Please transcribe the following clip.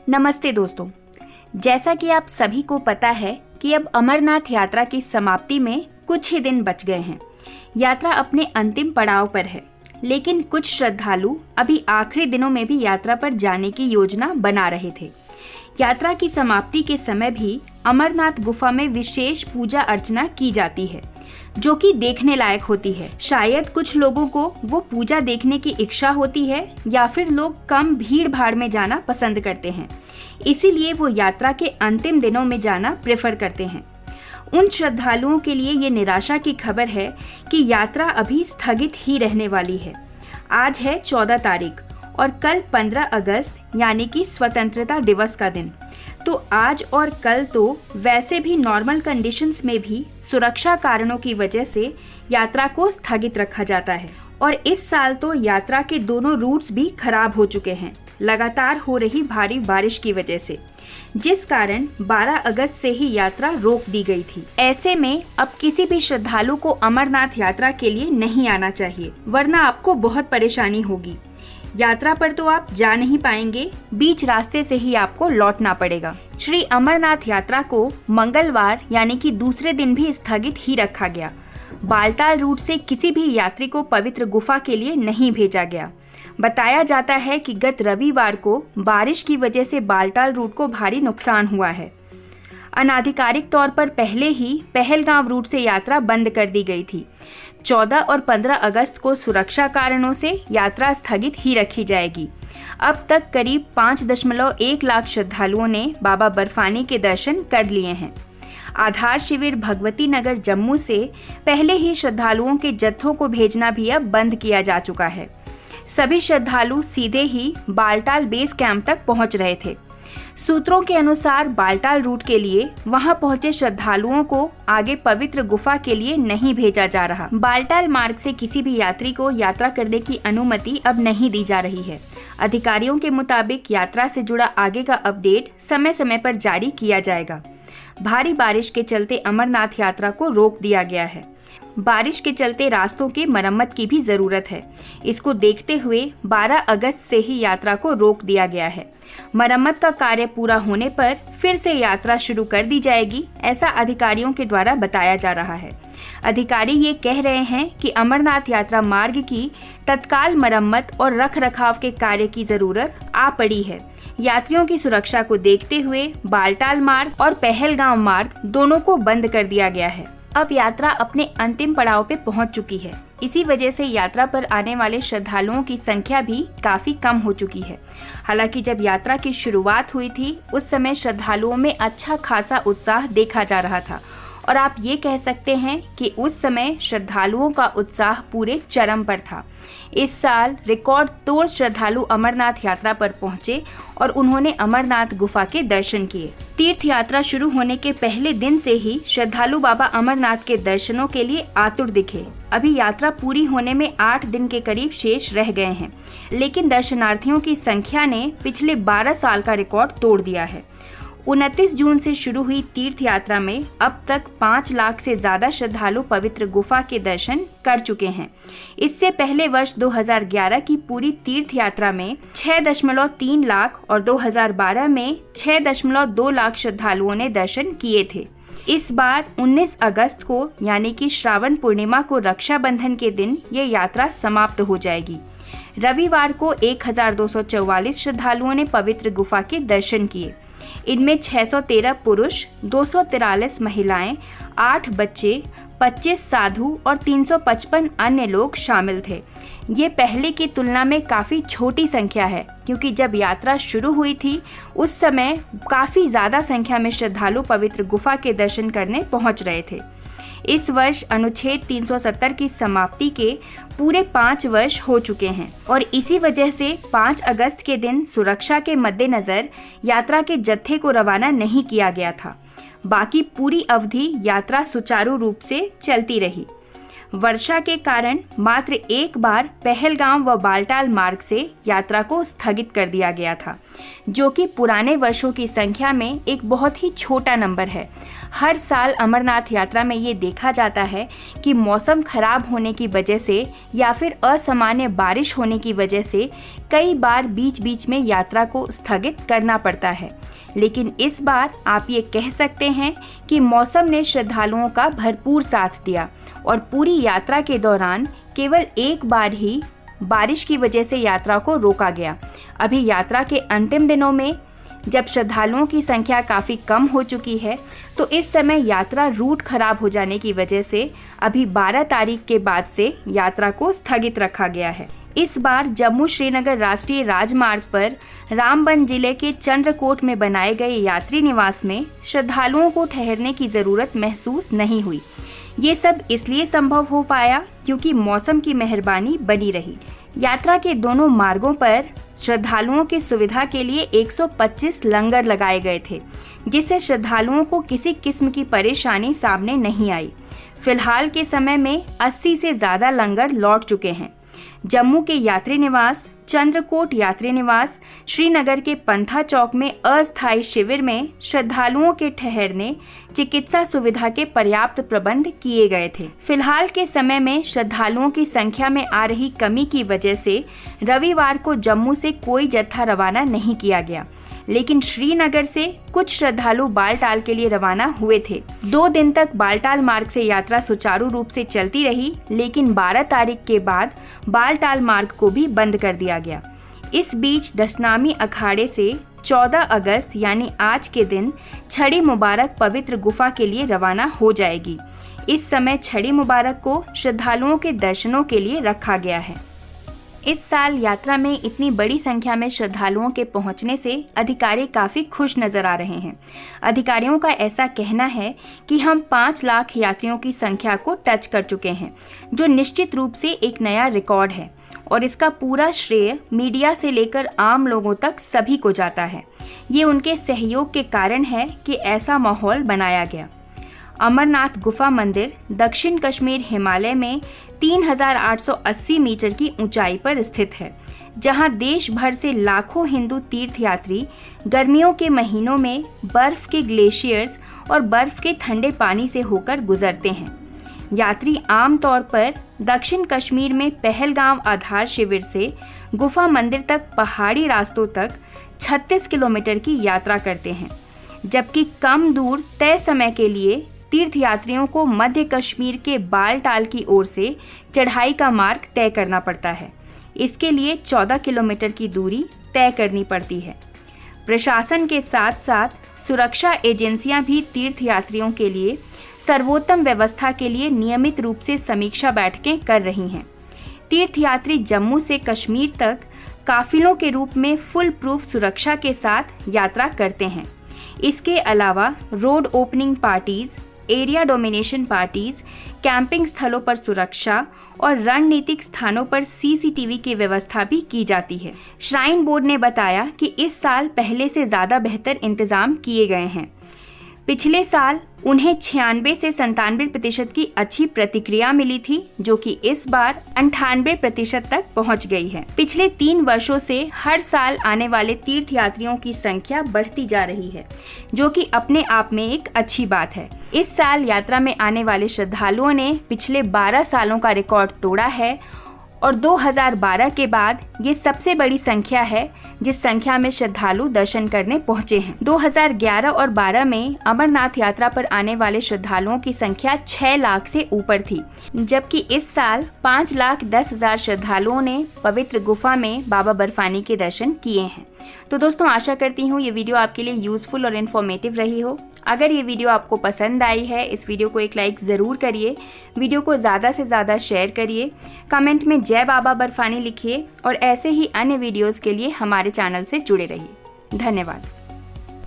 नमस्ते दोस्तों, जैसा कि आप सभी को पता है कि अब अमरनाथ यात्रा की समाप्ति में कुछ ही दिन बच गए हैं। यात्रा अपने अंतिम पड़ाव पर है, लेकिन कुछ श्रद्धालु अभी आखिरी दिनों में भी यात्रा पर जाने की योजना बना रहे थे। यात्रा की समाप्ति के समय भी अमरनाथ गुफा में विशेष पूजा अर्चना की जाती है, जो कि देखने लायक होती है। शायद कुछ लोगों को वो पूजा देखने की इच्छा होती है या फिर लोग कम भीड़ भाड़ में जाना पसंद करते हैं, इसीलिए वो यात्रा के अंतिम दिनों में जाना प्रेफर करते हैं। उन श्रद्धालुओं के लिए ये निराशा की खबर है कि यात्रा अभी स्थगित ही रहने वाली है। आज है 14 तारीख और कल 15 अगस्त यानी कि स्वतंत्रता दिवस का दिन। तो आज और कल तो वैसे भी नॉर्मल कंडीशंस में भी सुरक्षा कारणों की वजह से यात्रा को स्थगित रखा जाता है। और इस साल तो यात्रा के दोनों रूट्स भी खराब हो चुके हैं, लगातार हो रही भारी बारिश की वजह से, जिस कारण 12 अगस्त से ही यात्रा रोक दी गई थी। ऐसे में अब किसी भी श्रद्धालु को अमरनाथ यात्रा के लिए नहीं आना चाहिए, वरना आपको बहुत परेशानी होगी। यात्रा पर तो आप जा नहीं पाएंगे, बीच रास्ते से ही आपको लौटना पड़ेगा। श्री अमरनाथ यात्रा को मंगलवार यानी कि दूसरे दिन भी स्थगित ही रखा गया। बालटाल रूट से किसी भी यात्री को पवित्र गुफा के लिए नहीं भेजा गया। बताया जाता है कि गत रविवार को बारिश की वजह से बालटाल रूट को भारी नुकसान हुआ है। अनाधिकारिक तौर पर पहले ही पहलगांव रूट से यात्रा बंद कर दी गई थी। 14 और 15 अगस्त को सुरक्षा कारणों से यात्रा स्थगित ही रखी जाएगी। अब तक करीब 5.1 लाख श्रद्धालुओं ने बाबा बर्फानी के दर्शन कर लिए हैं। आधार शिविर भगवती नगर जम्मू से पहले ही श्रद्धालुओं के जत्थों को भेजना भी अब बंद किया जा चुका है। सभी श्रद्धालु सीधे ही बालटाल बेस कैंप तक पहुंच रहे थे। सूत्रों के अनुसार बालटाल रूट के लिए वहां पहुंचे श्रद्धालुओं को आगे पवित्र गुफा के लिए नहीं भेजा जा रहा। बालटाल मार्ग से किसी भी यात्री को यात्रा करने की अनुमति अब नहीं दी जा रही है। अधिकारियों के मुताबिक यात्रा से जुड़ा आगे का अपडेट समय समय पर जारी किया जाएगा। भारी बारिश के चलते अमरनाथ यात्रा को रोक दिया गया है। बारिश के चलते रास्तों की मरम्मत की भी जरूरत है। इसको देखते हुए 12 अगस्त से ही यात्रा को रोक दिया गया है। मरम्मत का कार्य पूरा होने पर फिर से यात्रा शुरू कर दी जाएगी, ऐसा अधिकारियों के द्वारा बताया जा रहा है। अधिकारी ये कह रहे हैं कि अमरनाथ यात्रा मार्ग की तत्काल मरम्मत और रखरखाव के कार्य की जरूरत आ पड़ी है। यात्रियों की सुरक्षा को देखते हुए बालटाल मार्ग और पहलगांव मार्ग दोनों को बंद कर दिया गया है। अब यात्रा अपने अंतिम पड़ाव पे पहुंच चुकी है। इसी वजह से यात्रा पर आने वाले श्रद्धालुओं की संख्या भी काफी कम हो चुकी है। हालांकि जब यात्रा की शुरुआत हुई थी उस समय श्रद्धालुओं में अच्छा खासा उत्साह देखा जा रहा था और आप ये कह सकते हैं कि उस समय श्रद्धालुओं का उत्साह पूरे चरम पर था। इस साल रिकॉर्ड तोड़ श्रद्धालु अमरनाथ यात्रा पर पहुंचे और उन्होंने अमरनाथ गुफा के दर्शन किए। तीर्थ यात्रा शुरू होने के पहले दिन से ही श्रद्धालु बाबा अमरनाथ के दर्शनों के लिए आतुर दिखे। अभी यात्रा पूरी होने में 8 दिन के करीब शेष रह गए हैं, लेकिन दर्शनार्थियों की संख्या ने पिछले 12 साल का रिकॉर्ड तोड़ दिया है। 29 जून से शुरू हुई तीर्थ यात्रा में अब तक 5 लाख से ज्यादा श्रद्धालु पवित्र गुफा के दर्शन कर चुके हैं। इससे पहले वर्ष 2011 की पूरी तीर्थ यात्रा में 6.3 लाख और 2012 में 6.2 लाख श्रद्धालुओं ने दर्शन किए थे। इस बार 19 अगस्त को यानी कि श्रावण पूर्णिमा को रक्षाबंधन के दिन ये यात्रा समाप्त हो जाएगी। रविवार को 1244 श्रद्धालुओं ने पवित्र गुफा के दर्शन किए। इनमें 613 पुरुष, 243 महिलाएं, 8 बच्चे, 25 साधु और 355 अन्य लोग शामिल थे। ये पहले की तुलना में काफ़ी छोटी संख्या है, क्योंकि जब यात्रा शुरू हुई थी उस समय काफ़ी ज़्यादा संख्या में श्रद्धालु पवित्र गुफा के दर्शन करने पहुंच रहे थे। इस वर्ष अनुच्छेद 370 की समाप्ति के पूरे 5 वर्ष हो चुके हैं और इसी वजह से 5 अगस्त के दिन सुरक्षा के मद्देनजर यात्रा के जत्थे को रवाना नहीं किया गया था। बाकी पूरी अवधि यात्रा सुचारू रूप से चलती रही। वर्षा के कारण मात्र एक बार पहलगाम व बालटाल मार्ग से यात्रा को स्थगित कर दिया गया था, जो कि पुराने वर्षों की संख्या में एक बहुत ही छोटा नंबर है। हर साल अमरनाथ यात्रा में ये देखा जाता है कि मौसम खराब होने की वजह से या फिर असामान्य बारिश होने की वजह से कई बार बीच बीच में यात्रा को स्थगित करना पड़ता है। लेकिन इस बार आप ये कह सकते हैं कि मौसम ने श्रद्धालुओं का भरपूर साथ दिया और पूरी यात्रा के दौरान केवल एक बार ही बारिश की वजह से यात्रा को रोका गया। अभी यात्रा के अंतिम दिनों में जब श्रद्धालुओं की संख्या काफ़ी कम हो चुकी है, तो इस समय यात्रा रूट खराब हो जाने की वजह से अभी 12 तारीख के बाद से यात्रा को स्थगित रखा गया है। इस बार जम्मू श्रीनगर राष्ट्रीय राजमार्ग पर रामबन जिले के चंद्रकोट में बनाए गए यात्री निवास में श्रद्धालुओं को ठहरने की ज़रूरत महसूस नहीं हुई। ये सब इसलिए संभव हो पाया क्योंकि मौसम की मेहरबानी बनी रही। यात्रा के दोनों मार्गों पर श्रद्धालुओं की सुविधा के लिए 125 लंगर लगाए गए थे, जिससे श्रद्धालुओं को किसी किस्म की परेशानी सामने नहीं आई। फिलहाल के समय में 80 से ज़्यादा लंगर लौट चुके हैं। जम्मू के यात्री निवास, चंद्रकोट यात्री निवास, श्रीनगर के पंथा चौक में अस्थायी शिविर में श्रद्धालुओं के ठहरने, चिकित्सा सुविधा के पर्याप्त प्रबंध किए गए थे। फिलहाल के समय में श्रद्धालुओं की संख्या में आ रही कमी की वजह से रविवार को जम्मू से कोई जत्था रवाना नहीं किया गया, लेकिन श्रीनगर से कुछ श्रद्धालु बालटाल के लिए रवाना हुए थे। 2 दिन तक बालटाल मार्ग से यात्रा सुचारू रूप से चलती रही, लेकिन 12 तारीख के बाद बालटाल मार्ग को भी बंद कर दिया गया। इस बीच दशनामी अखाड़े से 14 अगस्त यानी आज के दिन छड़ी मुबारक पवित्र गुफा के लिए रवाना हो जाएगी। इस समय छड़ी मुबारक को श्रद्धालुओं के दर्शनों के लिए रखा गया है। इस साल यात्रा में इतनी बड़ी संख्या में श्रद्धालुओं के पहुंचने से अधिकारी काफ़ी खुश नजर आ रहे हैं। अधिकारियों का ऐसा कहना है कि हम 5 लाख यात्रियों की संख्या को टच कर चुके हैं, जो निश्चित रूप से एक नया रिकॉर्ड है और इसका पूरा श्रेय मीडिया से लेकर आम लोगों तक सभी को जाता है। ये उनके सहयोग के कारण है कि ऐसा माहौल बनाया गया। अमरनाथ गुफा मंदिर दक्षिण कश्मीर हिमालय में 3880 मीटर की ऊंचाई पर स्थित है, जहां देश भर से लाखों हिंदू तीर्थयात्री गर्मियों के महीनों में बर्फ के ग्लेशियर्स और बर्फ के ठंडे पानी से होकर गुजरते हैं। यात्री आमतौर पर दक्षिण कश्मीर में पहलगाम आधार शिविर से गुफा मंदिर तक पहाड़ी रास्तों तक 36 किलोमीटर की यात्रा करते हैं, जबकि कम दूर तय समय के लिए तीर्थयात्रियों को मध्य कश्मीर के बालटाल की ओर से चढ़ाई का मार्ग तय करना पड़ता है। इसके लिए 14 किलोमीटर की दूरी तय करनी पड़ती है। प्रशासन के साथ साथ सुरक्षा एजेंसियां भी तीर्थयात्रियों के लिए सर्वोत्तम व्यवस्था के लिए नियमित रूप से समीक्षा बैठकें कर रही हैं। तीर्थयात्री जम्मू से कश्मीर तक काफिलों के रूप में फुल प्रूफ सुरक्षा के साथ यात्रा करते हैं। इसके अलावा road opening parties, area domination parties, camping स्थलों पर सुरक्षा और रणनीतिक स्थानों पर सीसीटीवी की व्यवस्था भी की जाती है। श्राइन बोर्ड ने बताया कि इस साल पहले से ज़्यादा बेहतर इंतजाम किए गए हैं। पिछले साल उन्हें 96 से 97% की अच्छी प्रतिक्रिया मिली थी, जो कि इस बार 98% तक पहुंच गई है। पिछले 3 वर्षों से हर साल आने वाले तीर्थयात्रियों की संख्या बढ़ती जा रही है, जो कि अपने आप में एक अच्छी बात है। इस साल यात्रा में आने वाले श्रद्धालुओं ने पिछले 12 सालों का रिकॉर्ड तोड़ा है और 2012 के बाद ये सबसे बड़ी संख्या है जिस संख्या में श्रद्धालु दर्शन करने पहुंचे हैं। 2011 और 12 में अमरनाथ यात्रा पर आने वाले श्रद्धालुओं की संख्या 6 लाख से ऊपर थी, जबकि इस साल 5,10,000 श्रद्धालुओं ने पवित्र गुफा में बाबा बर्फानी के दर्शन किए हैं। तो दोस्तों, आशा करती हूँ ये वीडियो आपके लिए यूजफुल और इन्फॉर्मेटिव रही हो। अगर ये वीडियो आपको पसंद आई है, इस वीडियो को एक लाइक ज़रूर करिए, वीडियो को ज़्यादा से ज़्यादा शेयर करिए, कमेंट में जय बाबा बर्फानी लिखिए और ऐसे ही अन्य वीडियोज़ के लिए हमारे चैनल से जुड़े रहिए। धन्यवाद।